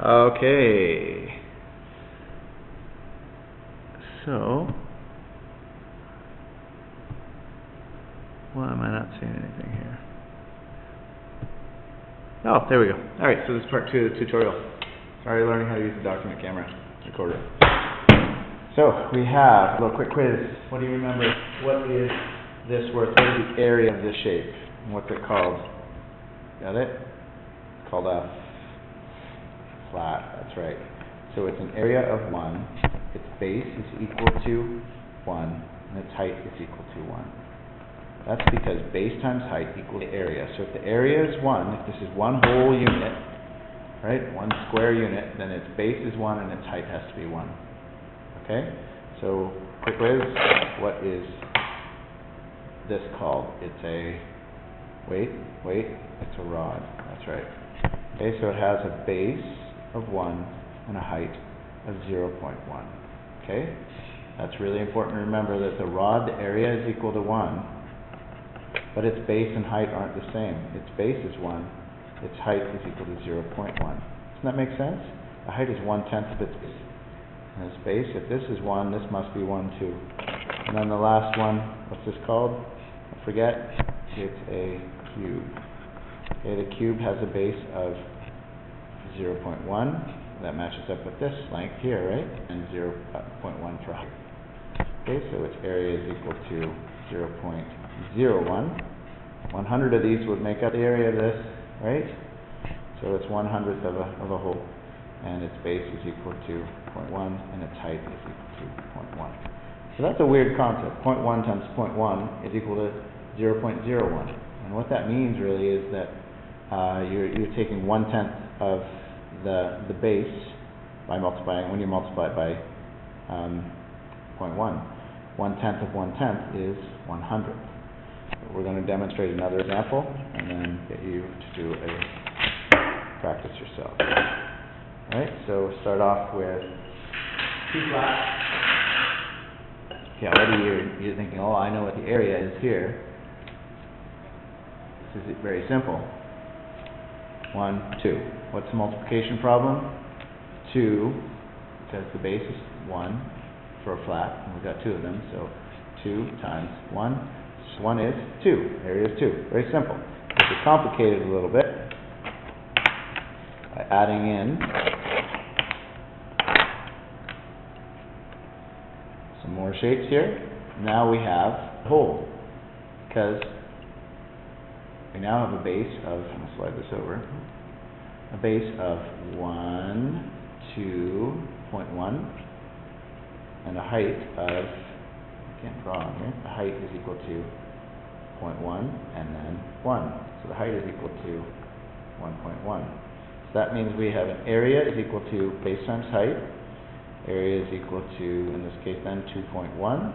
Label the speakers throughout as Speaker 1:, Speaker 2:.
Speaker 1: Okay. So, why am I not seeing anything here? Oh, there we go. Alright, so this is part 2 of the tutorial. Sorry, learning how to use the document camera recorder. So, we have a little quick quiz. What do you remember? What is this worth? What is the area of this shape? And what's it called? Got it? It's called a flat. That's right. So it's an area of 1. Its base is equal to 1. And its height is equal to 1. That's because base times height equals the area. So if the area is 1, if this is one whole unit, right, one square unit, then its base is 1 and its height has to be 1. Okay? So, quick quiz, what is this called? It's a, wait, it's a rod. That's right. Okay, so it has a base of 1 and a height of 0.1. Okay? That's really important to remember that the rod, the area is equal to 1, but its base and height aren't the same. Its base is 1, its height is equal to 0.1. Doesn't that make sense? The height is 1/10 of its base. And its base, if this is 1, this must be 1 too. And then the last one, what's this called? Don't forget, it's a cube. Okay, the cube has a base of 0.1. That matches up with this length here, right? And 0.1 for height. Okay, so its area is equal to 0.01. 100 of these would make up the area of this, right? So it's 1/100th of a whole. And its base is equal to 0.1, and its height is equal to 0.1. So that's a weird concept. 0.1 times 0.1 is equal to 0.01. And what that means really is that you're taking 1/10 of the base by multiplying, when you multiply it by 0.1. 1/10 of 1/10 is 1/100th. We're going to demonstrate another example and then get you to do a practice yourself. Alright, so start off with 2 flats. Okay, already you're thinking, oh, I know what the area is here. This is very simple. 1, 2. What's the multiplication problem? 2, because the base is 1 for a flat, and we've got 2 of them, so 2 times 1. So 1 is 2. Area is 2. Very simple. If we complicate it a little bit by adding in some more shapes here. Now we have a whole, because we now have a base of, I'm going to slide this over, a base of 1, 2.1, and a height of, I can't draw on here, the height is equal to 0.1 and then 1. So the height is equal to 1.1. So that means we have an area is equal to base times height. Area is equal to, in this case then, 2.1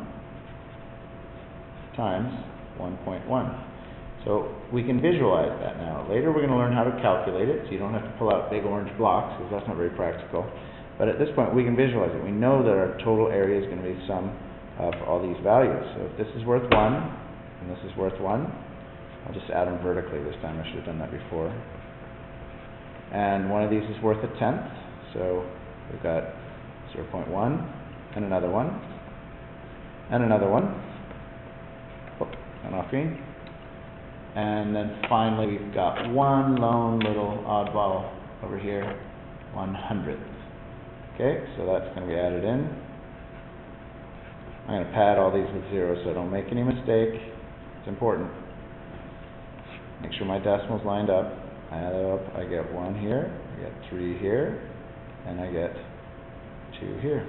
Speaker 1: times 1.1. So we can visualize that now. Later we're going to learn how to calculate it, so you don't have to pull out big orange blocks, because that's not very practical. But at this point we can visualize it. We know that our total area is going to be the sum of all these values. So if this is worth 1, and this is worth 1, I'll just add them vertically this time. I should have done that before. And one of these is worth 1/10, so we've got 0.1, and another one, and another one. Oh, and off screen. And then finally we've got one lone little oddball over here, 1/100th. Okay, so that's going to be added in. I'm going to pad all these with 0 so I don't make any mistake. It's important. Make sure my decimals lined up. Add it up, I get 1 here, I get 3 here, and I get 2 here.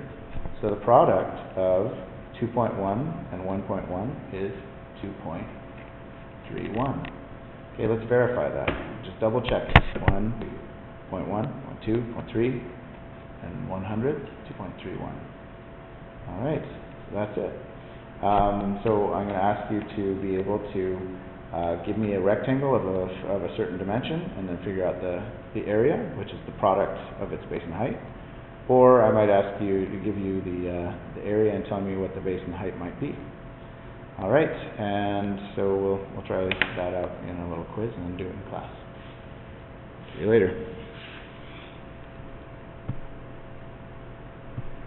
Speaker 1: So the product of 2.1 and 1.1 is 2.31. Okay, let's verify that. Just double check it. 1.1, 2.3, and 100, 2.31. Alright, so that's it. So I'm going to ask you to be able to give me a rectangle of a certain dimension and then figure out the area, which is the product of its base and height. Or I might ask you to give you the area and tell me what the base and height might be. Alright, and so we'll try that out in a little quiz and then do it in class. See you later.